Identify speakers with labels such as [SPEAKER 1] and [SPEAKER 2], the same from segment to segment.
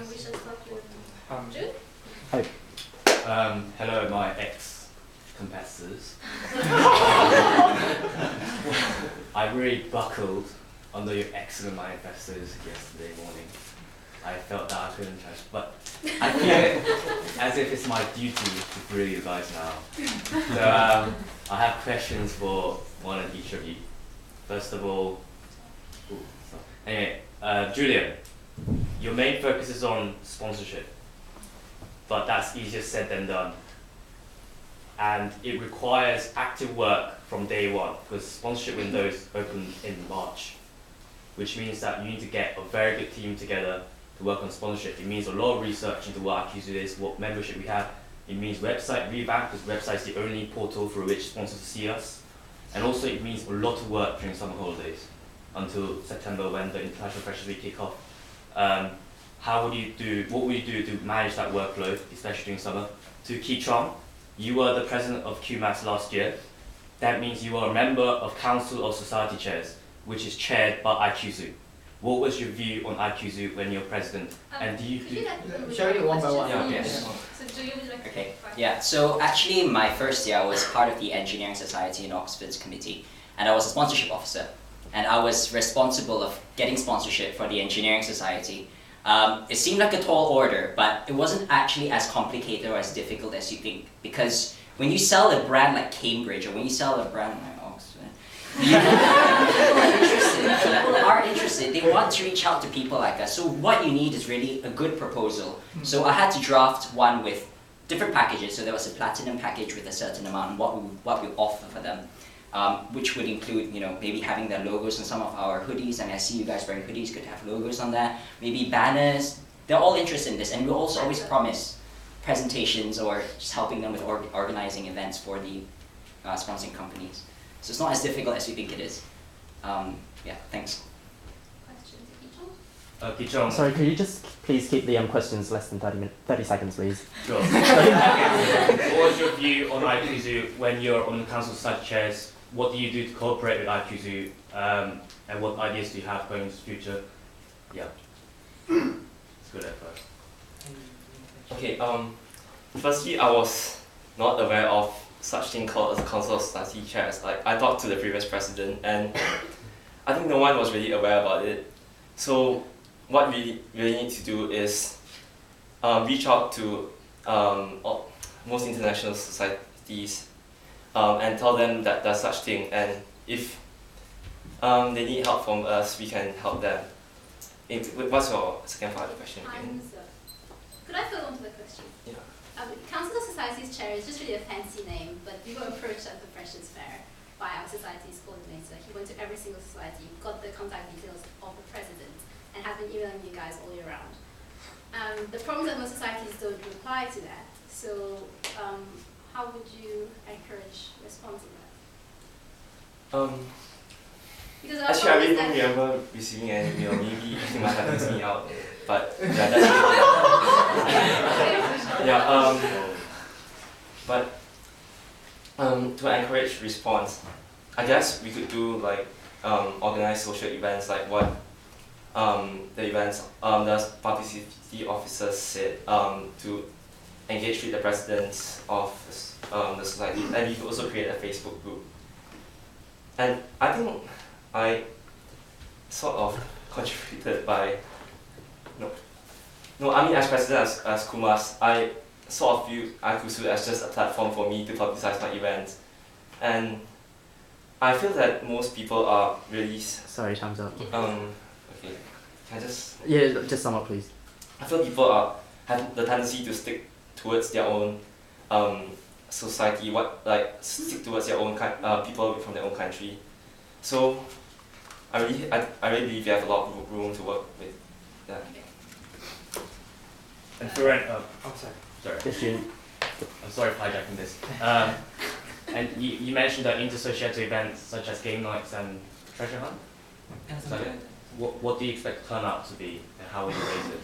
[SPEAKER 1] We should start with Jude.
[SPEAKER 2] Hi.
[SPEAKER 3] Hello, my ex-competitors. I really buckled under your excellent manifestos yesterday morning. I felt that I couldn't trust, but I feel it as if it's my duty to grill you guys now. So I have questions for one of each of you. First of all, Julian, your main focus is on sponsorship, but that's easier said than done. And it requires active work from day one because sponsorship windows open in March, which means that you need to get a very good team together to work on sponsorship. It means a lot of research into what IQZoo is, what membership we have. It means website revamp because website is the only portal through which sponsors see us. And also it means a lot of work during summer holidays until September when the International Freshers Week kick off. What would you do to manage that workload, especially during summer? To Ki-Chong, you were the president of QMAS last year. That means you are a member of Council of Society Chairs, which is chaired by IQZoo. What was your view on IQZoo when you're president? And do you
[SPEAKER 4] Shall we do one by one?
[SPEAKER 1] Yeah,
[SPEAKER 5] yes.
[SPEAKER 1] So do you would like
[SPEAKER 5] Okay, yeah, so actually my first year I was part of the Engineering Society in Oxford's committee, and I was a sponsorship officer, and I was responsible of getting sponsorship for the Engineering Society. It seemed like a tall order, but it wasn't actually as complicated or as difficult as you think, because when you sell a brand like Cambridge, or when you sell a brand like Oxford, people are interested, they want to reach out to people like us. So what you need is really a good proposal. So I had to draft one with different packages. So there was a platinum package with a certain amount and what we offer for them, which would include, maybe having their logos on some of our hoodies. And I see you guys wearing hoodies, could have logos on there. Maybe banners. They're all interested in this, and we also always promise presentations or just helping them with organizing events for the sponsoring companies. So it's not as difficult as you think it is. Yeah, thanks.
[SPEAKER 1] question to Ki-Chong?
[SPEAKER 3] Ki-Chong.
[SPEAKER 2] Sorry, could you just please keep the questions less than 30 seconds, please?
[SPEAKER 3] Sure. What was your view on IQZoo when you're on the Council of Society Chairs? What do you do to cooperate with IQZoo? And what ideas do you have going into the future? Yeah. Let's go there first.
[SPEAKER 6] Okay, firstly, I was not aware of such thing called as a Council of Society Chairs. Like, I talked to the previous president, and I think no one was really aware about it. So what we really need to do is reach out to most international societies and tell them that there's such thing, and if they need help from us, we can help them. What's your second part of the question again?
[SPEAKER 1] Could I fill in the question?
[SPEAKER 6] Yeah.
[SPEAKER 1] Council of Societies Chair is just really a fancy name, but we were approached at the Freshers Fair by our society's coordinator. He went to every single society, got the contact details of the president, and has been emailing you guys all year round. The problem is that most societies don't reply to that, so how would you encourage response to that? Because
[SPEAKER 6] Actually, I really don't remember receiving any email. Maybe you might have missed me out, but yeah, that's it. Yeah, but to encourage response, I guess we could do like organize social events like what the events the publicity officers said to engage with the presidents of the society, and we could also create a Facebook group. And I think I sort of contributed by I mean, as president, as Kumas, I sort of view IQZoo as just a platform for me to publicize my events. And I feel that most people are really...
[SPEAKER 2] Sorry, time's up.
[SPEAKER 6] Okay, can I just...
[SPEAKER 2] Yeah, just sum up, please.
[SPEAKER 6] I feel people have the tendency to stick towards their own society, stick towards their own people from their own country. So I really believe we have a lot of room to work with. Yeah.
[SPEAKER 3] And Florent,
[SPEAKER 2] Yes, June.
[SPEAKER 3] I'm sorry for hijacking this. And you mentioned that intersociative events such as game nights and treasure hunt. So what do you expect the turnout to be, and how will you raise it?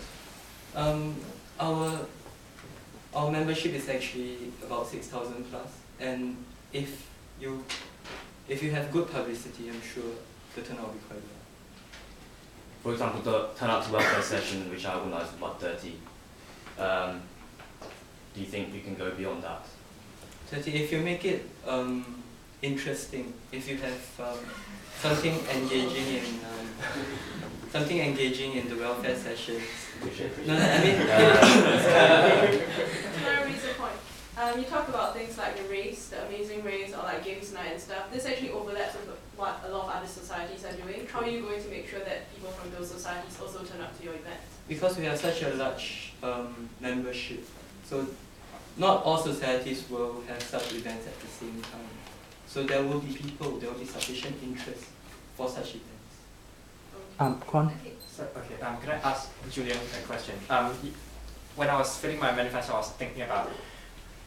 [SPEAKER 7] Our membership is actually about 6,000 plus, and if you have good publicity, I'm sure the turnout will be quite well.
[SPEAKER 3] for example, the turn out to welfare session, which I organised with about 30. Do you think you can go beyond that?
[SPEAKER 7] 30, if you make it interesting, if you have something engaging in the welfare sessions. No, I mean,
[SPEAKER 4] Can I raise a point? You talk about things like the race, the amazing race, or like games night and stuff. This actually overlaps with what a lot of other societies are doing. How are you going to make sure that people from those societies also turn up to your events?
[SPEAKER 7] because we have such a large membership, so not all societies will have such events at the same time. So there will be people, there will be sufficient interest for such events.
[SPEAKER 2] Kwan?
[SPEAKER 1] Okay.
[SPEAKER 8] So, okay, can I ask Julian a question? When I was filling my manifesto, I was thinking about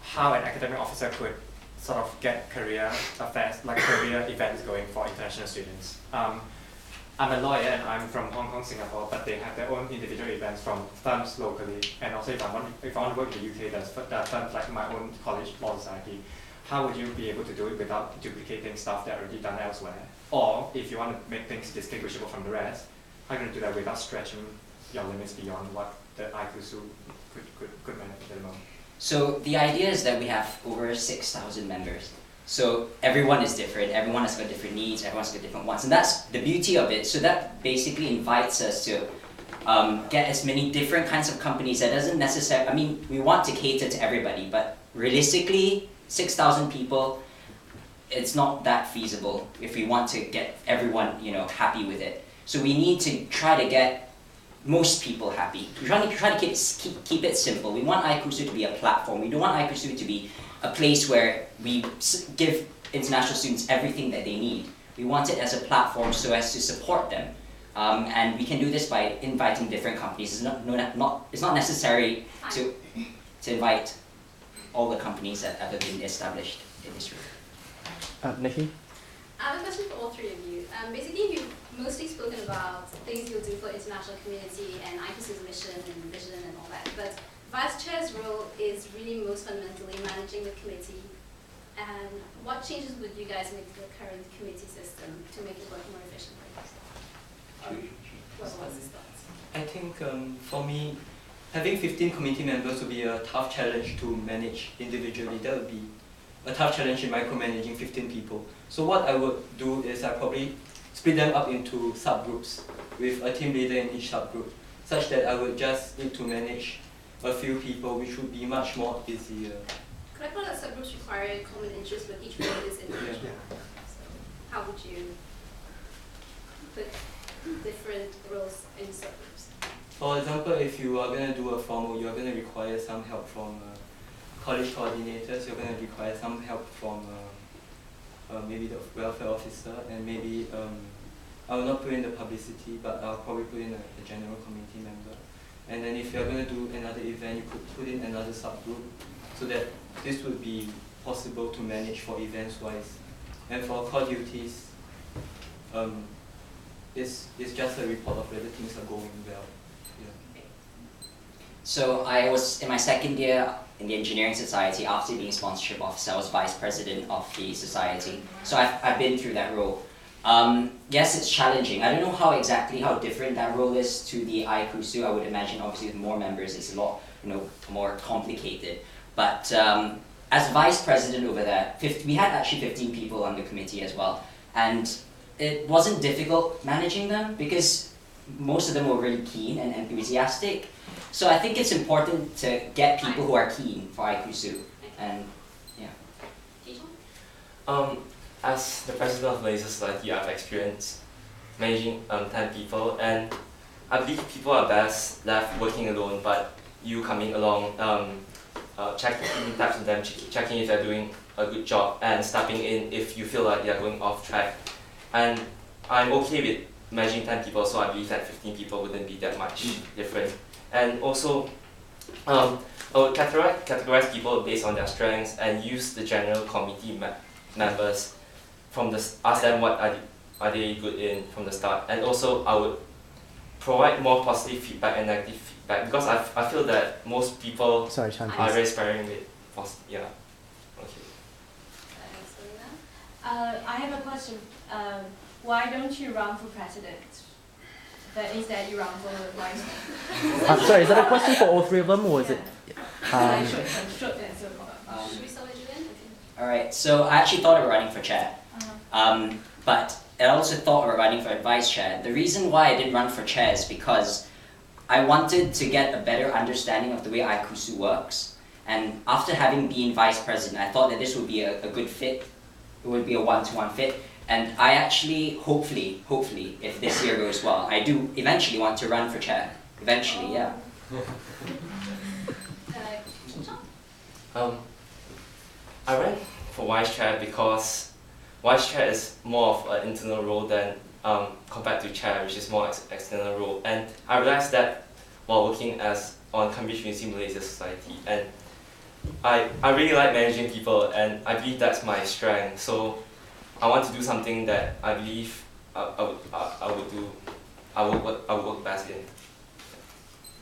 [SPEAKER 8] how an academic officer could sort of get career affairs, like career events going for international students. I'm a lawyer and I'm from Hong Kong, Singapore, but they have their own individual events from firms locally. And also if I want to work in the UK, there are firms like my own college, Law Society. How would you be able to do it without duplicating stuff that are already done elsewhere? Or if you want to make things distinguishable from the rest, how are you going to do that without stretching your limits beyond what the ICUSU could manage at the moment?
[SPEAKER 5] So the idea is that we have over 6,000 members. So everyone is different, everyone has got different needs, everyone's got different wants, and that's the beauty of it. So that basically invites us to get as many different kinds of companies. That doesn't necessarily, I mean, we want to cater to everybody, but realistically, 6,000 people, it's not that feasible if we want to get everyone, happy with it. So we need to try to get most people happy. We try to keep it simple. We want ICUSU to be a platform. We don't want ICUSU to be a place where we give international students everything that they need. We want it as a platform so as to support them. And we can do this by inviting different companies. It's not necessary to invite all the companies that have been established in this room.
[SPEAKER 2] Nikki?
[SPEAKER 1] I have a question for all three of you. Basically, you've mostly spoken about things you'll do for international community and ICUSU's mission and vision and all that, but Vice Chair's role is really most fundamentally managing the committee. And what changes would you guys make to the current committee system to make it work more efficiently? What was his thoughts?
[SPEAKER 7] I think for me, having 15 committee members would be a tough challenge to manage individually. That would be a tough challenge in micromanaging 15 people. So what I would do is I probably split them up into subgroups with a team leader in each subgroup, such that I would just need to manage a few people, which would be much more easier.
[SPEAKER 1] Could I call that subgroups require common interests, but each one is individual?
[SPEAKER 7] Yeah.
[SPEAKER 1] So how would you put different roles in subgroups?
[SPEAKER 7] For example, if you are going to do a formal, you're going to require some help from college coordinators, you're going to require some help from maybe the welfare officer, and maybe I will not put in the publicity, but I'll probably put in a general committee member. And then if you're going to do another event, you could put in another subgroup, so that this would be possible to manage for events-wise. And for core duties, it's just a report of whether things are going well. Yeah.
[SPEAKER 5] So I was in my second year in the Engineering Society. After being sponsorship officer, I was vice president of the society. So I've been through that role. Yes, it's challenging. I don't know how different that role is to the ICUSU. I would imagine obviously with more members it's a lot more complicated. But as vice president over there, we had actually 15 people on the committee as well. And it wasn't difficult managing them because most of them were really keen and enthusiastic. So I think it's important to get people who are keen for ICUSU. And yeah.
[SPEAKER 6] As the president of Malaysia Society, I've experienced managing 10 people, and I believe people are best left working alone, but you coming along, checking in them, checking if they're doing a good job, and stepping in if you feel like they're going off track. And I'm okay with managing 10 people, so I believe that 15 people wouldn't be that much different. And also, I would categorize people based on their strengths and use the general committee members ask them what are they good in from the start. And also, I would provide more positive feedback and negative feedback, because I feel that most people are very sparing with positive. Yeah. Okay.
[SPEAKER 9] I have a question. Why don't you run for president?
[SPEAKER 4] that instead you run for vice.
[SPEAKER 2] Sorry, is that a question for all three of them, or is it?
[SPEAKER 4] I should answer.
[SPEAKER 1] Should we start with Julian?
[SPEAKER 5] All right, so I actually thought of running for chair, but I also thought of running for vice chair. The reason why I didn't run for chair is because I wanted to get a better understanding of the way ICUSU works. And after having been vice president, I thought that this would be a good fit. It would be a one-to-one fit. And I actually, hopefully, if this year goes well, I do eventually want to run for chair. Eventually, yeah.
[SPEAKER 6] I ran for vice chair because vice chair is more of an internal role than compared to chair, which is more external role. And I realized that while working on Cambridge University Malaysia Society, and I really like managing people, and I believe that's my strength. So I want to do something that I believe I would work best in.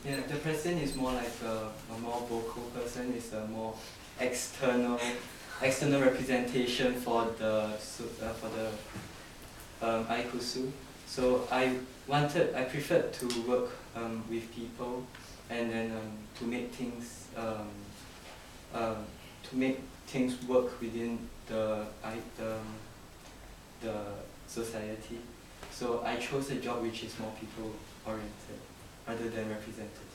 [SPEAKER 7] Yeah, the president is more like a more vocal person. Is a more external representation for the ICUSU. So I preferred to work with people, and then to make things work within the society. So I chose a job which is more people oriented rather than representative.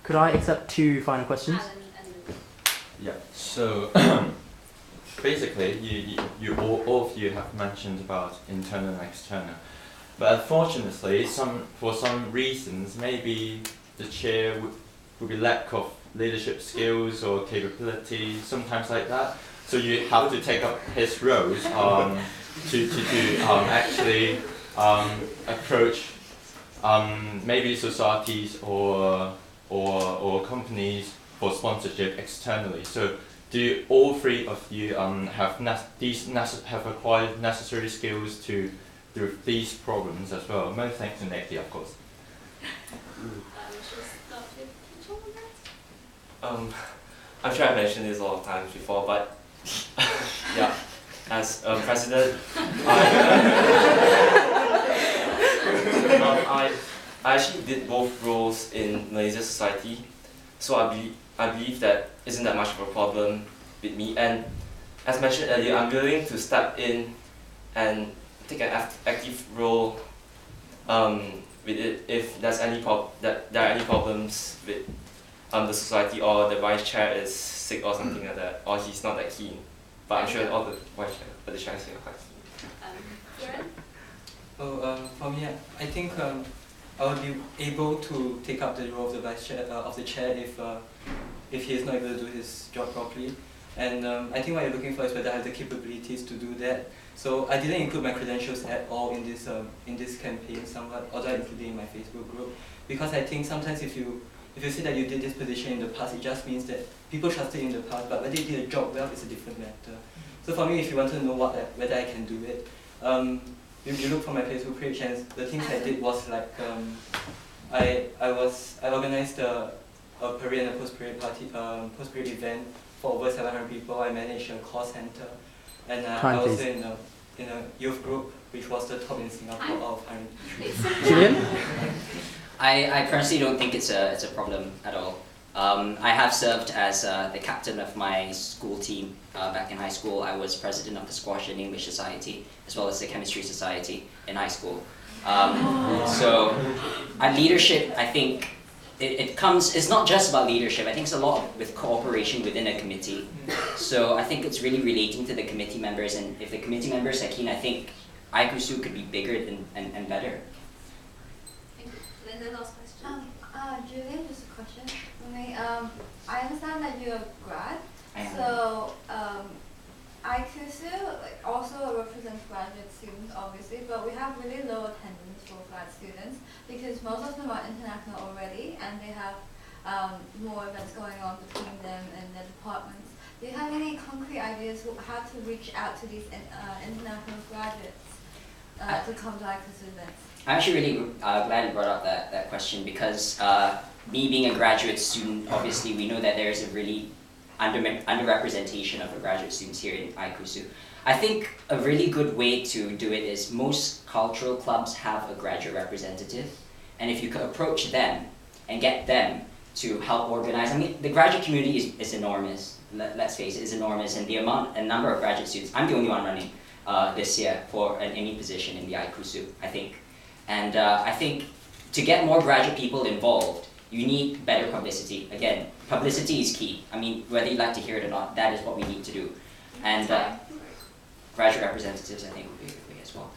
[SPEAKER 2] Could I accept two final questions?
[SPEAKER 1] Alan and
[SPEAKER 9] Yeah. So basically, all of you have mentioned about internal and external, but unfortunately, for some reasons, maybe the chair would be lack of leadership skills or capability, sometimes like that. So you have to take up his roles to actually approach maybe societies or companies for sponsorship externally. So do all three of you have acquired necessary skills to do these problems as well? Many thanks to Nicky, of course.
[SPEAKER 1] should we start with John on that?
[SPEAKER 6] I'm sure I've mentioned this a lot of times before, but yeah, as president, I actually did both roles in Malaysia Society, so I believe that isn't that much of a problem with me. And as mentioned earlier, I'm willing to step in and take an active role with it if there's any there are any problems with the society, or the vice chair is sick or something like that, or he's not that keen. But I'm sure all the vice chair, the chairs are quite keen.
[SPEAKER 1] Kieran?
[SPEAKER 7] For me, I think I would be able to take up the role of the vice chair of the chair if he is not able to do his job properly. And I think what you're looking for is whether I have the capabilities to do that. So I didn't include my credentials at all in this campaign, somewhat, although I included in my Facebook group, because I think sometimes if you say that you did this position in the past, it just means that people trusted in the past, but whether you did a job well is a different matter. So for me, if you want to know whether I can do it, if you look for my Facebook page, and the things I did was like I organized a parade and a post-parade event for over 700 people. I managed a call center, and I was in a youth group which was the top in Singapore out of 100.
[SPEAKER 2] Julian?
[SPEAKER 5] I personally don't think it's a problem at all. I have served as the captain of my school team back in high school. I was president of the Squash and English Society, as well as the Chemistry Society in high school. So leadership, I think, it's not just about leadership. I think it's a lot with cooperation within a committee. So I think it's really relating to the committee members, and if the committee members are keen, I think ICUSU could be bigger and better.
[SPEAKER 1] Then the last question.
[SPEAKER 10] Julian, just a question for me. I understand that you're a grad,
[SPEAKER 5] I am.
[SPEAKER 10] so ICUSU also represents graduate students, obviously, but we have really low attendance for grad students because most of them are international already, and they have more events going on between them and their departments. Do you have any concrete ideas how to reach out to these international graduates to come to ICUSU events?
[SPEAKER 5] I'm actually really glad you brought up that question, because me being a graduate student, obviously we know that there is a really underrepresentation of graduate students here in ICUSU. I think a really good way to do it is most cultural clubs have a graduate representative, and if you could approach them and get them to help organize. I mean, the graduate community is enormous. Let's face it, is enormous, and the amount and number of graduate students. I'm the only one running this year for any position in the ICUSU, I think. And I think to get more graduate people involved, you need better publicity. Again, publicity is key. I mean, whether you like to hear it or not, that is what we need to do. And graduate representatives, I think, would be a good way as well.